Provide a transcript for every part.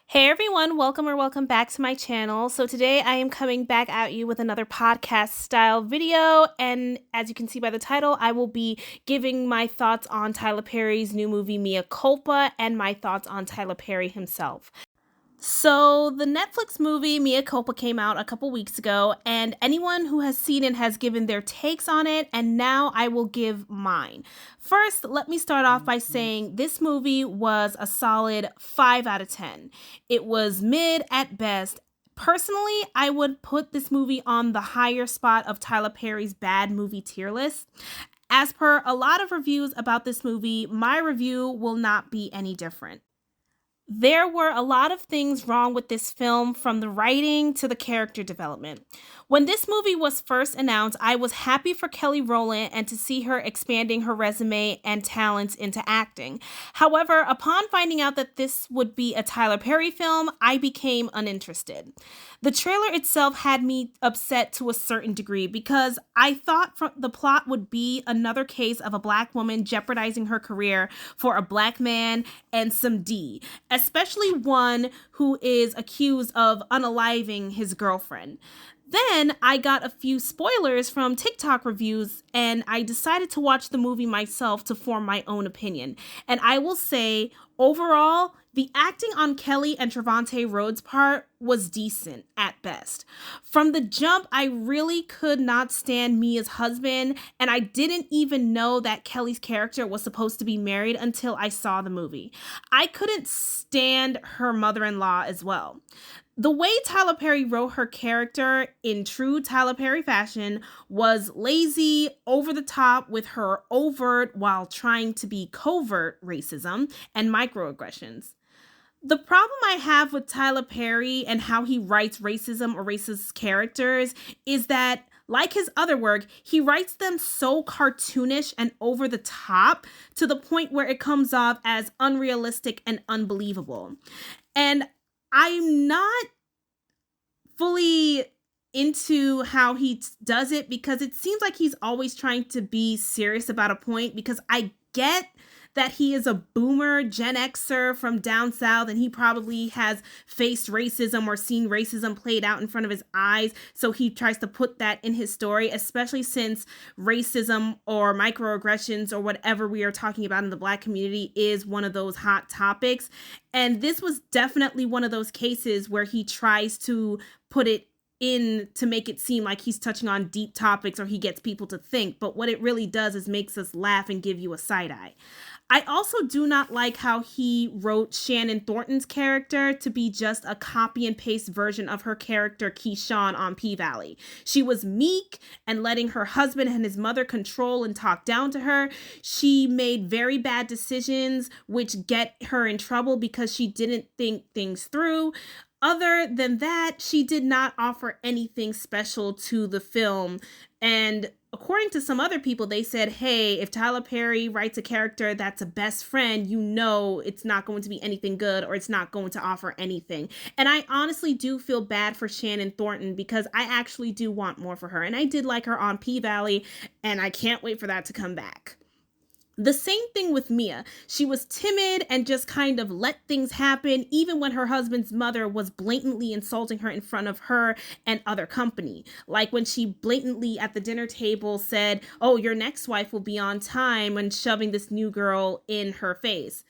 Hey everyone, welcome back to my channel. So today I am coming back at you with another podcast style video, and as you can see by the title, I will be giving my thoughts on Tyler Perry's new movie Mea Culpa and my thoughts on Tyler Perry himself. So the Netflix movie Mea Culpa came out a couple weeks ago, and anyone who has seen it has given their takes on it, and now I will give mine. First, let me start off by saying this movie was a solid 5 out of 10. It was mid at best. Personally, I would put this movie on the higher spot of Tyler Perry's bad movie tier list. As per a lot of reviews about this movie, my review will not be any different. There were a lot of things wrong with this film, from the writing to the character development. When this movie was first announced, I was happy for Kelly Rowland and to see her expanding her resume and talents into acting. However, upon finding out that this would be a Tyler Perry film, I became uninterested. The trailer itself had me upset to a certain degree because I thought the plot would be another case of a black woman jeopardizing her career for a black man and some D, especially one who is accused of unaliving his girlfriend. Then I got a few spoilers from TikTok reviews, and I decided to watch the movie myself to form my own opinion. And I will say, overall, the acting on Kelly and Trevante Rhodes' part was decent at best. From the jump, I really could not stand Mia's husband, and I didn't even know that Kelly's character was supposed to be married until I saw the movie. I couldn't stand her mother-in-law as well. The way Tyler Perry wrote her character in true Tyler Perry fashion was lazy, over the top with her overt while trying to be covert racism and microaggressions. The problem I have with Tyler Perry and how he writes racism or racist characters is that, like his other work, he writes them so cartoonish and over the top to the point where it comes off as unrealistic and unbelievable. And I'm not fully into how he does it because it seems like he's always trying to be serious about a point, because I get that he is a boomer Gen Xer from down south and he probably has faced racism or seen racism played out in front of his eyes. So he tries to put that in his story, especially since racism or microaggressions or whatever we are talking about in the Black community is one of those hot topics. And this was definitely one of those cases where he tries to put it in to make it seem like he's touching on deep topics or he gets people to think, but what it really does is makes us laugh and give you a side eye. I also do not like how he wrote Shannon Thornton's character to be just a copy and paste version of her character Keyshawn on P-Valley. She was meek and letting her husband and his mother control and talk down to her. She made very bad decisions which get her in trouble because she didn't think things through. Other than that, she did not offer anything special to the film. And according to some other people, they said, hey, if Tyler Perry writes a character that's a best friend, you know it's not going to be anything good or it's not going to offer anything. And I honestly do feel bad for Shannon Thornton because I actually do want more for her. And I did like her on P-Valley, and I can't wait for that to come back. The same thing with Mea. She was timid and just kind of let things happen, even when her husband's mother was blatantly insulting her in front of her and other company. Like when she blatantly at the dinner table said, oh, your next wife will be on time, and shoving this new girl in her face.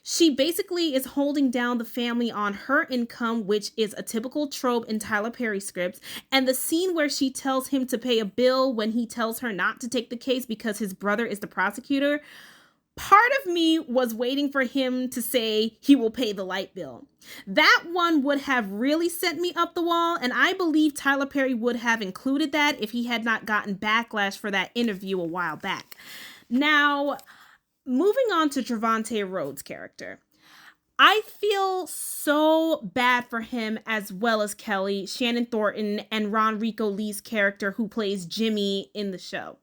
She basically is holding down the family on her income, which is a typical trope in Tyler Perry scripts. And the scene where she tells him to pay a bill when he tells her not to take the case because his brother is the prosecutor, part of me was waiting for him to say he will pay the light bill. That one would have really sent me up the wall, and I believe Tyler Perry would have included that if he had not gotten backlash for that interview a while back. Now, moving on to Trevante Rhodes' character. I feel so bad for him, as well as Kelly, Shannon Thornton, and Ron Rico Lee's character who plays Jimmy in the show.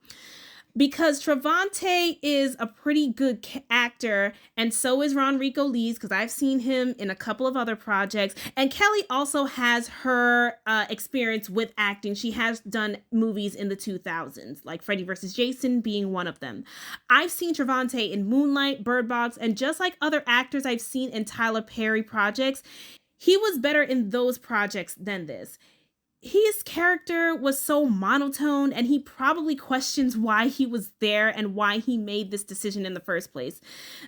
Because Trevante is a pretty good actor, and so is Ron Rico Lee's, because I've seen him in a couple of other projects. And Kelly also has her experience with acting. She has done movies in the 2000s, like Freddy vs. Jason being one of them. I've seen Trevante in Moonlight, Bird Box, and just like other actors I've seen in Tyler Perry projects, He was better in those projects than this. His character was so monotone, and he probably questions why he was there and why he made this decision in the first place.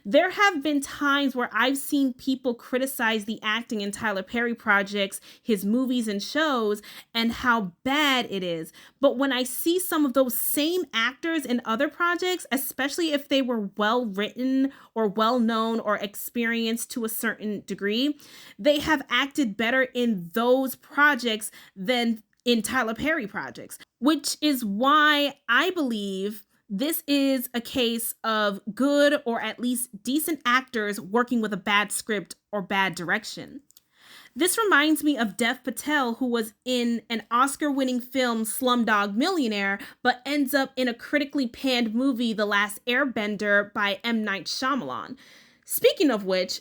There have been times where I've seen people criticize the acting in Tyler Perry projects, his movies and shows, and how bad it is. But when I see some of those same actors in other projects, especially if they were well written or well known or experienced to a certain degree, they have acted better in those projects than in Tyler Perry projects, which is why I believe this is a case of good or at least decent actors working with a bad script or bad direction. This reminds me of Dev Patel, who was in an Oscar-winning film Slumdog Millionaire, but ends up in a critically panned movie, The Last Airbender by M. Night Shyamalan. Speaking of which,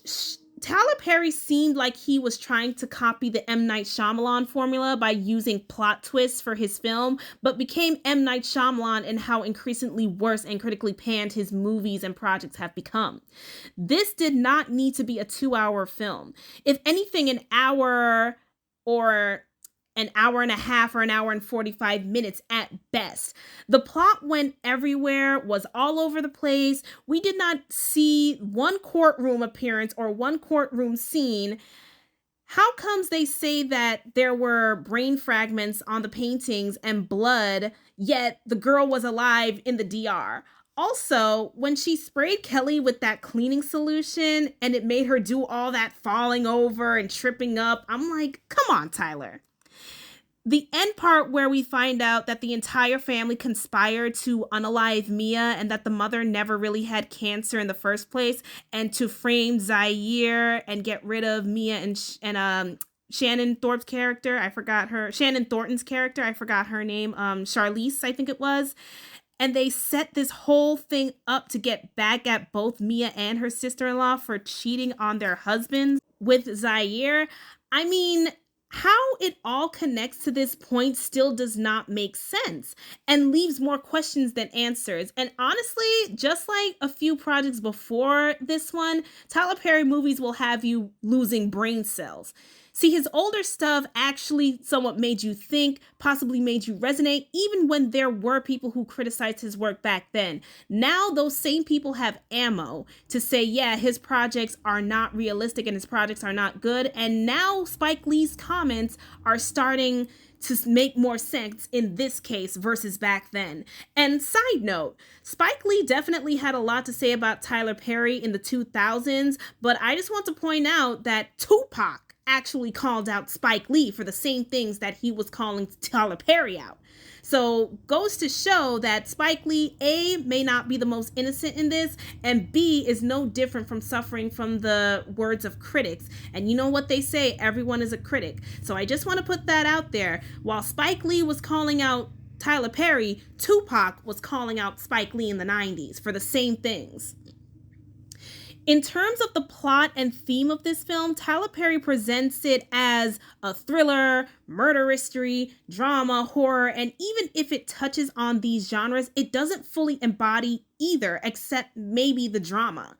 Tyler Perry seemed like he was trying to copy the M. Night Shyamalan formula by using plot twists for his film, but became M. Night Shyamalan in how increasingly worse and critically panned his movies and projects have become. This did not need to be a 2-hour film. If anything, an hour and a half or an hour and 45 minutes at best. The plot went everywhere, was all over the place. We did not see one courtroom appearance or one courtroom scene. How comes they say that there were brain fragments on the paintings and blood, yet the girl was alive in the DR? Also, when she sprayed Kelly with that cleaning solution and it made her do all that falling over and tripping up, I'm like, come on, Tyler. The end part where we find out that the entire family conspired to unalive Mia and that the mother never really had cancer in the first place, and to frame Zaire and get rid of Mia and Shannon Thorpe's character. Shannon Thornton's character. I forgot her name. Charlize, I think it was. And they set this whole thing up to get back at both Mia and her sister-in-law for cheating on their husbands with Zaire. I mean, how it all connects to this point still does not make sense and leaves more questions than answers. And honestly, just like a few projects before this one, Tyler Perry movies will have you losing brain cells. See, his older stuff actually somewhat made you think, possibly made you resonate, even when there were people who criticized his work back then. Now, those same people have ammo to say, yeah, his projects are not realistic and his projects are not good. And now Spike Lee's comments are starting to make more sense in this case versus back then. And side note, Spike Lee definitely had a lot to say about Tyler Perry in the 2000s, but I just want to point out that Tupac actually called out Spike Lee for the same things that he was calling Tyler Perry out. So goes to show that Spike Lee, A, may not be the most innocent in this, and B, is no different from suffering from the words of critics. And you know what they say, everyone is a critic. So I just want to put that out there. While Spike Lee was calling out Tyler Perry, Tupac was calling out Spike Lee in the 90s for the same things. In terms of the plot and theme of this film, Tyler Perry presents it as a thriller, murder mystery, drama, horror, and even if it touches on these genres, it doesn't fully embody either, except maybe the drama.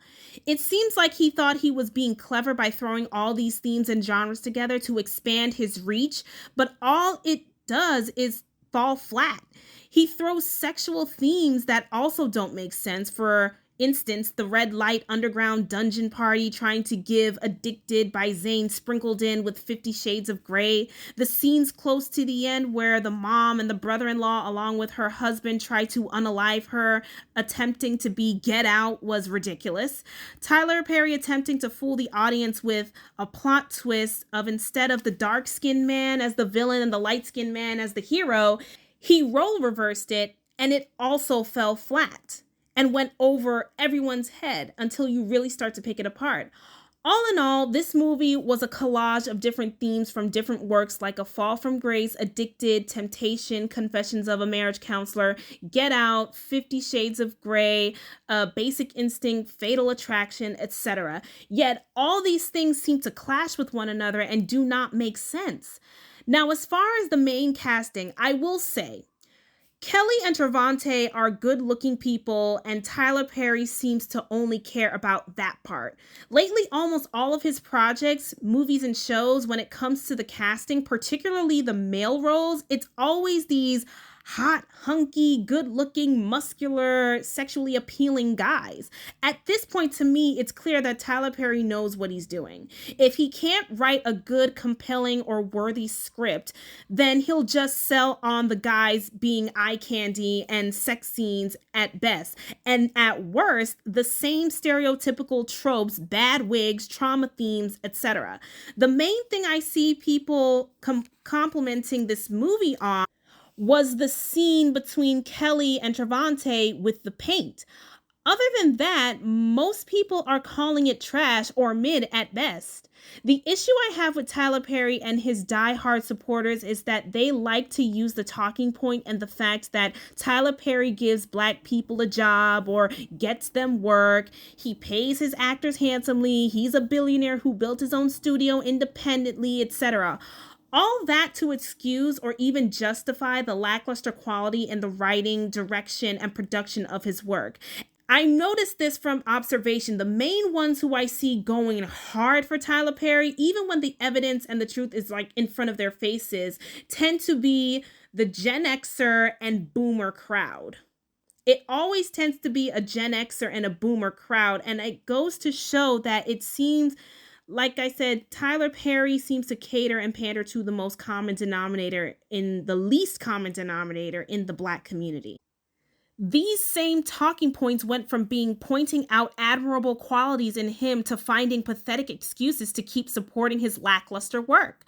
It seems like he thought he was being clever by throwing all these themes and genres together to expand his reach, but all it does is fall flat. He throws sexual themes that also don't make sense. For instance, the red light underground dungeon party trying to give Addicted by Zayn sprinkled in with 50 Shades of Grey. The scenes close to the end where the mom and the brother-in-law along with her husband try to unalive her, attempting to be Get Out, was ridiculous. Tyler Perry attempting to fool the audience with a plot twist of, instead of the dark-skinned man as the villain and the light-skinned man as the hero, he role reversed it, and it also fell flat and went over everyone's head until you really start to pick it apart. All in all, this movie was a collage of different themes from different works like A Fall from Grace, Addicted, Temptation, Confessions of a Marriage Counselor, Get Out, 50 Shades of Grey, Basic Instinct, Fatal Attraction, etc. Yet all these things seem to clash with one another and do not make sense. Now, as far as the main casting, I will say, Kelly and Travante are good-looking people, and Tyler Perry seems to only care about that part. Lately, almost all of his projects, movies and shows, when it comes to the casting, particularly the male roles, it's always these hot, hunky, good-looking, muscular, sexually appealing guys. At this point, to me, it's clear that Tyler Perry knows what he's doing. If he can't write a good, compelling, or worthy script, then he'll just sell on the guys being eye candy and sex scenes at best. And at worst, the same stereotypical tropes, bad wigs, trauma themes, etc. The main thing I see people complimenting this movie on was the scene between Kelly and Travante with the paint. Other than that, most people are calling it trash or mid at best. The issue I have with Tyler Perry and his diehard supporters is that they like to use the talking point and the fact that Tyler Perry gives black people a job or gets them work. He pays his actors handsomely. He's a billionaire who built his own studio independently, etc. All that to excuse or even justify the lackluster quality in the writing, direction, and production of his work. I noticed this from observation. The main ones who I see going hard for Tyler Perry, even when the evidence and the truth is like in front of their faces, tend to be the Gen Xer and Boomer crowd. It always tends to be a Gen Xer and a Boomer crowd, and it goes to show that it seems, like I said, Tyler Perry seems to cater and pander to the most common denominator in the least common denominator in the black community. These same talking points went from being pointing out admirable qualities in him to finding pathetic excuses to keep supporting his lackluster work.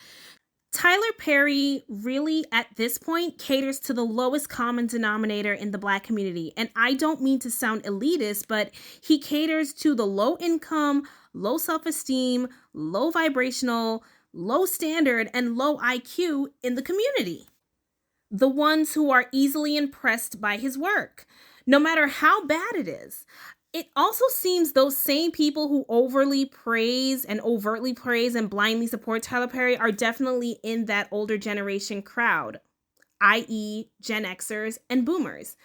Tyler Perry really, at this point, caters to the lowest common denominator in the black community. And I don't mean to sound elitist, but he caters to the low income, low self-esteem, low vibrational, low standard, and low IQ in the community. The ones who are easily impressed by his work, no matter how bad it is. It also seems those same people who overtly praise and blindly support Tyler Perry are definitely in that older generation crowd, i.e. Gen Xers and Boomers.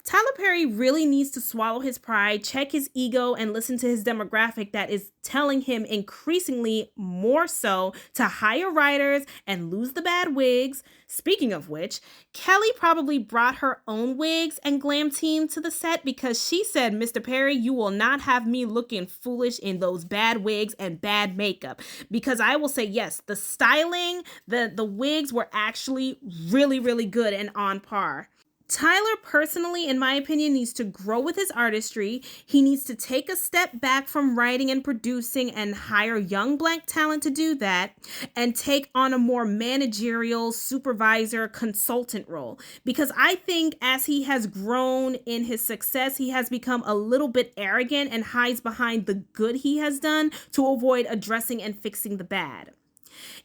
Tyler Perry really needs to swallow his pride, check his ego, and listen to his demographic that is telling him increasingly more so to hire writers and lose the bad wigs. Speaking of which, Kelly probably brought her own wigs and glam team to the set because she said, "Mr. Perry, you will not have me looking foolish in those bad wigs and bad makeup." Because I will say, yes, the styling, the wigs were actually really, really good and on par. Tyler personally, in my opinion, needs to grow with his artistry. He needs to take a step back from writing and producing and hire young black talent to do that and take on a more managerial, supervisor, consultant role. Because I think as he has grown in his success, he has become a little bit arrogant and hides behind the good he has done to avoid addressing and fixing the bad.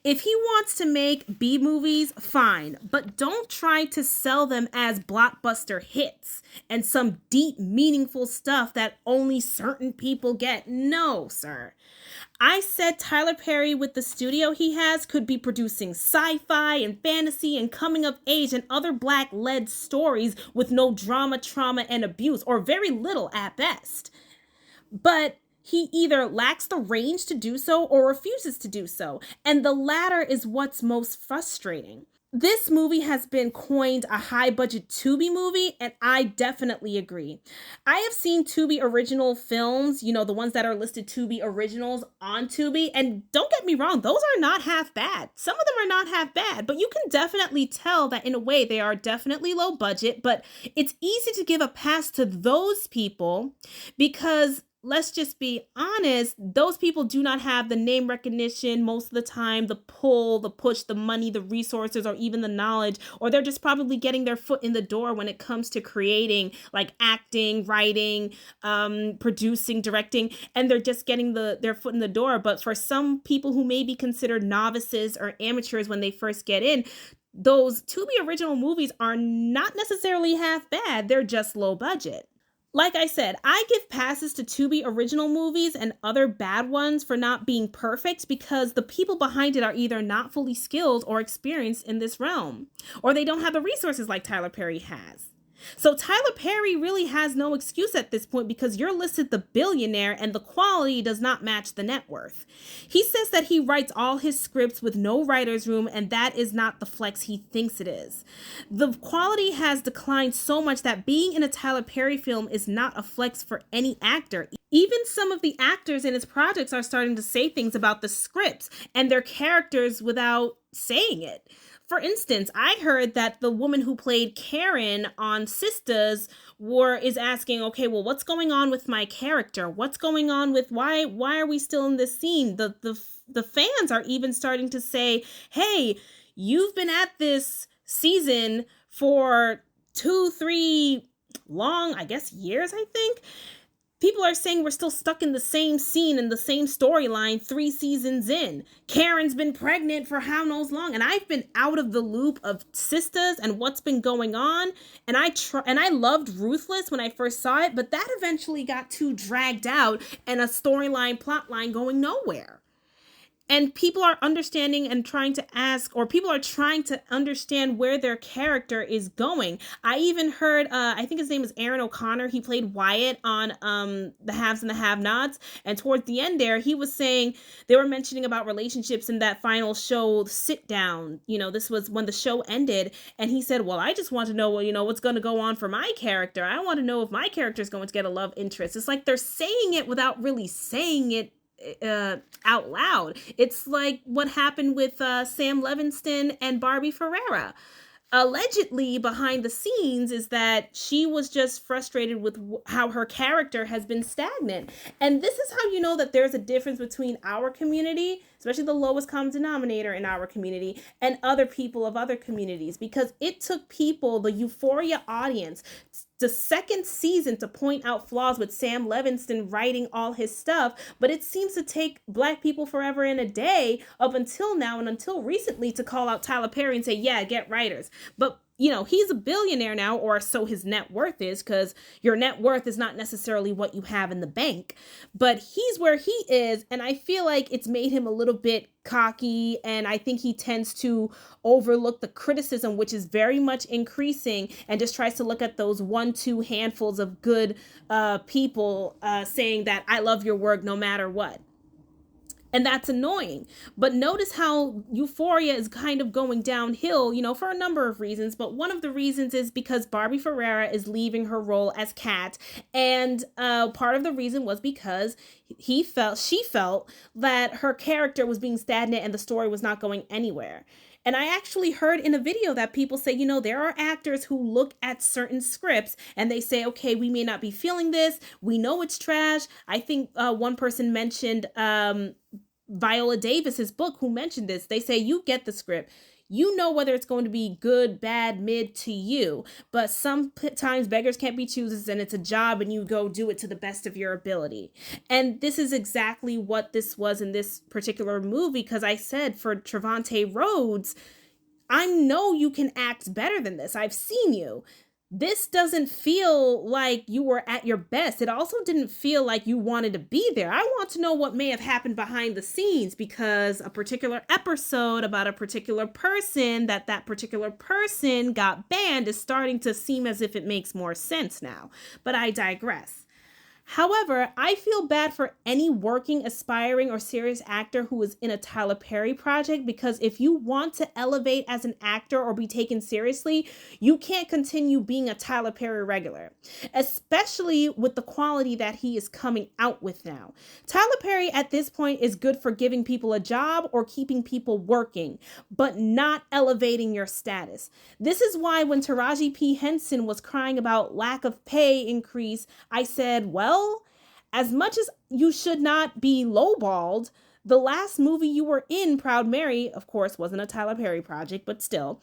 If he wants to make B movies, fine, but don't try to sell them as blockbuster hits and some deep, meaningful stuff that only certain people get. No, sir. I said Tyler Perry, with the studio he has, could be producing sci-fi and fantasy and coming of age and other black-led stories with no drama, trauma, and abuse, or very little at best. But he either lacks the range to do so or refuses to do so, and the latter is what's most frustrating. This movie has been coined a high-budget Tubi movie, and I definitely agree. I have seen Tubi original films, the ones that are listed Tubi originals on Tubi, and don't get me wrong, those are not half bad. Some of them are not half bad, but you can definitely tell that in a way they are definitely low budget, but it's easy to give a pass to those people because, let's just be honest, those people do not have the name recognition most of the time, the pull, the push, the money, the resources, or even the knowledge, or they're just probably getting their foot in the door when it comes to creating, like acting, writing, producing, directing, and they're just getting their foot in the door. But for some people who may be considered novices or amateurs when they first get in, those Tubi original movies are not necessarily half bad. They're just low budget. Like I said, I give passes to Tubi original movies and other bad ones for not being perfect because the people behind it are either not fully skilled or experienced in this realm, or they don't have the resources like Tyler Perry has. So Tyler Perry really has no excuse at this point because you're listed the billionaire and the quality does not match the net worth. He says that he writes all his scripts with no writer's room, and that is not the flex he thinks it is. The quality has declined so much that being in a Tyler Perry film is not a flex for any actor. Even some of the actors in his projects are starting to say things about the scripts and their characters without saying it. For instance, I heard that the woman who played Karen on Sisters is asking, okay, well, what's going on with my character? What's going on with why are we still in this scene? The fans are even starting to say, hey, you've been at this season for 2-3 long, I guess, years, I think. People are saying we're still stuck in the same scene and the same storyline 3 seasons in. Karen's been pregnant for how knows long, and I've been out of the loop of Sisters and what's been going on. And I loved Ruthless when I first saw it, but that eventually got too dragged out and a storyline plotline going nowhere. And people are understanding and trying to ask, or people are trying to understand where their character is going. I even heard, I think his name is Aaron O'Connor. He played Wyatt on The Haves and the Have-Nots. And towards the end there, he was saying, they were mentioning about relationships in that final show, Sit Down. You know, this was when the show ended. And he said, well, I just want to know, well, you know, what's going to go on for my character. I want to know if my character is going to get a love interest. It's like they're saying it without really saying it out loud. It's like what happened with Sam Levinson and Barbie Ferreira. Allegedly, behind the scenes is that she was just frustrated with how her character has been stagnant. And this is how you know that there's a difference between our community, especially the lowest common denominator in our community, and other people of other communities. Because it took people, the Euphoria audience, the second season to point out flaws with Sam Levinson writing all his stuff, but it seems to take Black people forever and a day up until now and until recently to call out Tyler Perry and say, yeah, get writers. But you know, he's a billionaire now, or so his net worth is, because your net worth is not necessarily what you have in the bank. But he's where he is, and I feel like it's made him a little bit cocky, and I think he tends to overlook the criticism, which is very much increasing, and just tries to look at those 1-2 handfuls of good people saying that I love your work no matter what. And that's annoying. But notice how Euphoria is kind of going downhill, you know, for a number of reasons. But one of the reasons is because Barbie Ferreira is leaving her role as Kat. And part of the reason was because she felt that her character was being stagnant and the story was not going anywhere. And I actually heard in a video that people say, you know, there are actors who look at certain scripts and they say, okay, we may not be feeling this. We know it's trash. I think one person mentioned Viola Davis's book who mentioned this. They say, you get the script. You know whether it's going to be good, bad, mid to you. But sometimes beggars can't be choosers, and it's a job and you go do it to the best of your ability. And this is exactly what this was in this particular movie, because I said for Trevante Rhodes, I know you can act better than this. I've seen you. This doesn't feel like you were at your best. It also didn't feel like you wanted to be there. I want to know what may have happened behind the scenes, because a particular episode about a particular person that particular person got banned is starting to seem as if it makes more sense now. But I digress. However, I feel bad for any working, aspiring, or serious actor who is in a Tyler Perry project, because if you want to elevate as an actor or be taken seriously, you can't continue being a Tyler Perry regular, especially with the quality that he is coming out with now. Tyler Perry at this point is good for giving people a job or keeping people working, but not elevating your status. This is why when Taraji P. Henson was crying about lack of pay increase, I said, well, as much as you should not be lowballed, the last movie you were in, Proud Mary, of course, wasn't a Tyler Perry project, but still,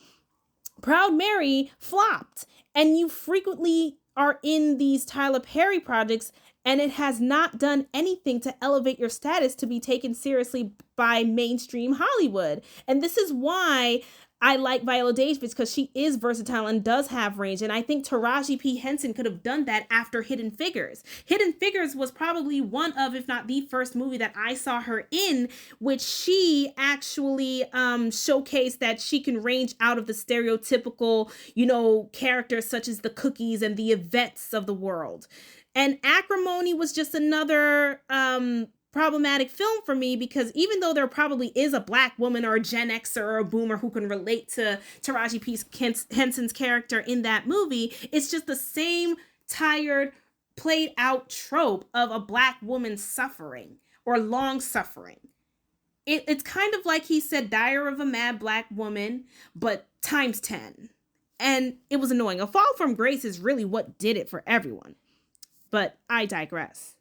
Proud Mary flopped. And you frequently are in these Tyler Perry projects and it has not done anything to elevate your status to be taken seriously by mainstream Hollywood. And this is why I like Viola Davis, because she is versatile and does have range. And I think Taraji P. Henson could have done that after Hidden Figures. Hidden Figures was probably one of, if not the first movie that I saw her in, which she actually showcased that she can range out of the stereotypical, characters such as the Cookies and the Yvettes of the world. And Acrimony was just another problematic film for me, because even though there probably is a black woman or a Gen Xer or a boomer who can relate to Taraji P. Henson's character in that movie, it's just the same tired, played out trope of a black woman suffering or long suffering. It's kind of like he said, Diary of a Mad Black Woman, but times 10. And it was annoying. A Fall from Grace is really what did it for everyone. But I digress.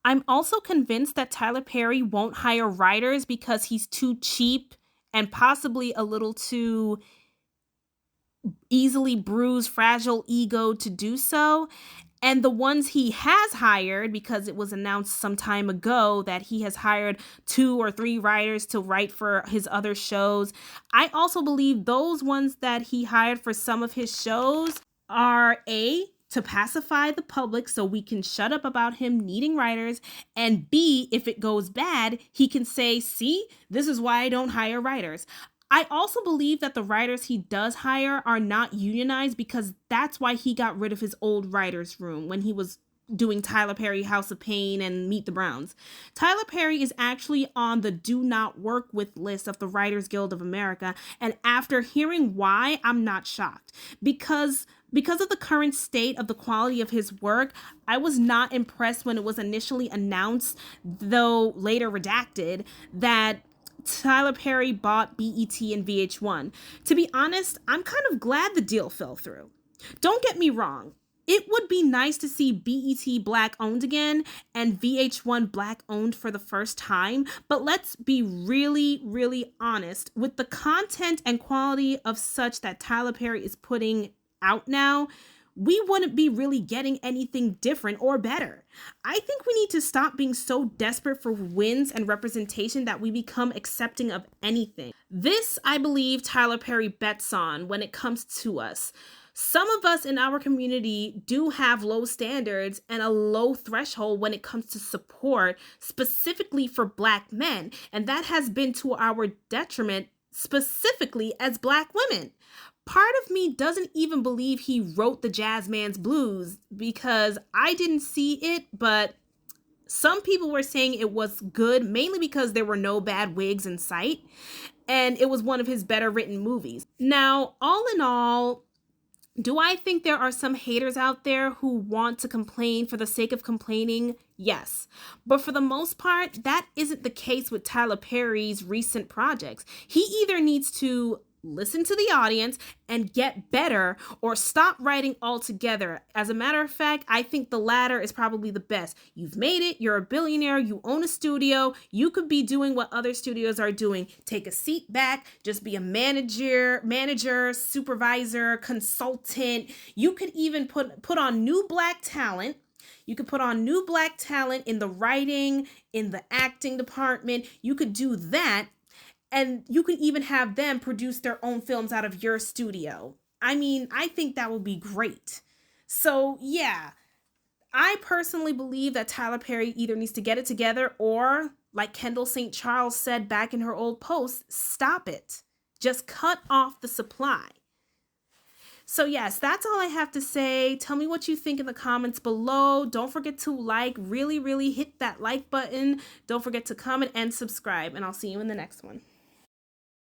I'm also convinced that Tyler Perry won't hire writers because he's too cheap and possibly a little too easily bruised, fragile ego to do so. And the ones he has hired, because it was announced some time ago that he has hired 2 or 3 writers to write for his other shows, I also believe those ones that he hired for some of his shows are to pacify the public so we can shut up about him needing writers, and B, if it goes bad, he can say, see, this is why I don't hire writers. I also believe that the writers he does hire are not unionized, because that's why he got rid of his old writers' room when he was doing Tyler Perry House of Pain and Meet the Browns. Tyler Perry is actually on the do not work with list of the Writers Guild of America, and after hearing why, I'm not shocked. Because of the current state of the quality of his work, I was not impressed when it was initially announced, though later redacted, that Tyler Perry bought BET and VH1. To be honest, I'm kind of glad the deal fell through. Don't get me wrong. It would be nice to see BET Black owned again and VH1 Black owned for the first time, but let's be really, really honest. With the content and quality of such that Tyler Perry is putting out now, we wouldn't be really getting anything different or better. I think we need to stop being so desperate for wins and representation that we become accepting of anything. This, I believe, Tyler Perry bets on when it comes to us. Some of us in our community do have low standards and a low threshold when it comes to support, specifically for Black men, and that has been to our detriment, specifically as Black women. Part of me doesn't even believe he wrote the Jazz Man's Blues, because I didn't see it, but some people were saying it was good, mainly because there were no bad wigs in sight, and it was one of his better written movies. Now, all in all, do I think there are some haters out there who want to complain for the sake of complaining? Yes. But for the most part, that isn't the case with Tyler Perry's recent projects. He either needs to listen to the audience and get better, or stop writing altogether. As a matter of fact, I think the latter is probably the best. You've made it, you're a billionaire, you own a studio, you could be doing what other studios are doing. Take a seat back, just be a manager, supervisor, consultant. You could even put on new Black talent. You could put on new Black talent in the writing, in the acting department. You could do that. And you could even have them produce their own films out of your studio. I mean, I think that would be great. So, yeah, I personally believe that Tyler Perry either needs to get it together, or, like Kendall St. Charles said back in her old post, stop it. Just cut off the supply. So yes, that's all I have to say. Tell me what you think in the comments below. Don't forget to really hit that like button. Don't forget to comment and subscribe, and I'll see you in the next one.